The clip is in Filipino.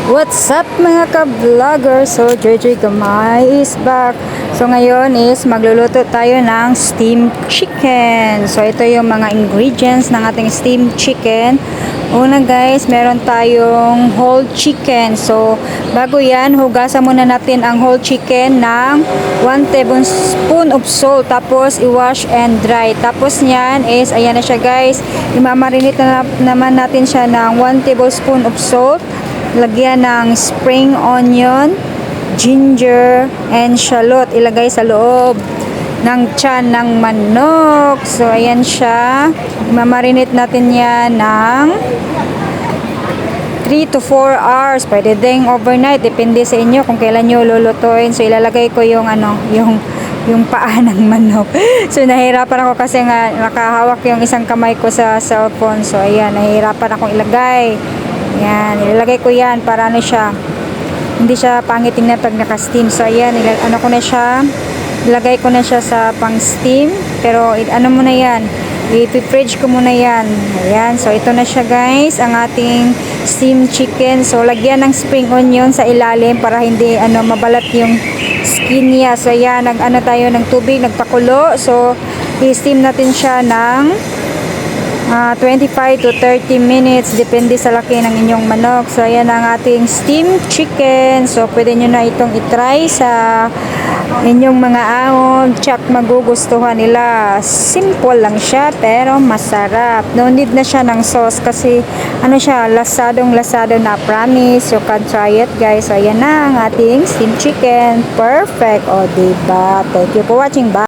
What's up mga ka-vlogger? So JJ Gamay is back. So ngayon is magluluto tayo ng steamed chicken. So ito yung mga ingredients ng ating steamed chicken. Una guys, meron tayong whole chicken. So bago yan, hugasan muna natin ang whole chicken ng 1 tablespoon of salt. Tapos i-wash and dry. Tapos nyan is, ayan na siya guys. Imamarinate na naman natin siya ng 1 tablespoon of salt. Lagyan ng spring onion, ginger, and shallot. Ilagay sa loob ng tiyan ng manok. So, ayan siya. Mamarinate natin yan ng 3 to 4 hours. Pwede ding overnight. Depende sa inyo kung kailan nyo lulutuin. So, ilalagay ko yung yung paa ng manok. So, nahihirapan ako kasi nga nakahawak yung isang kamay ko sa cellphone. So, ayan. Nahihirapan akong ilagay. Yan, ilalagay ko yan para ano siya, hindi siya pangit tingnan pag naka-steam. So ayan, ano ko na siya, ilagay ko na siya sa pang-steam. Pero ano muna yan, i-fridge ko muna yan. Ayan, so ito na siya guys, ang ating steamed chicken. So lagyan ng spring onion sa ilalim para hindi mabalat yung skin niya. So ayan, nag-ano tayo ng tubig, nagpakulo. So i-steam natin siya ng 25 to 30 minutes depende sa laki ng inyong manok. So ayan ang ating steamed chicken. So pwede nyo na itong itry sa inyong mga ahon. Tsak magugustuhan nila. Simple lang siya pero masarap. No need na siya ng sauce kasi ano siya, lasadong lasado na, promise. You can try it guys. So ayan na ang ating steamed chicken. Perfect. O diba? Thank you for watching. Bye.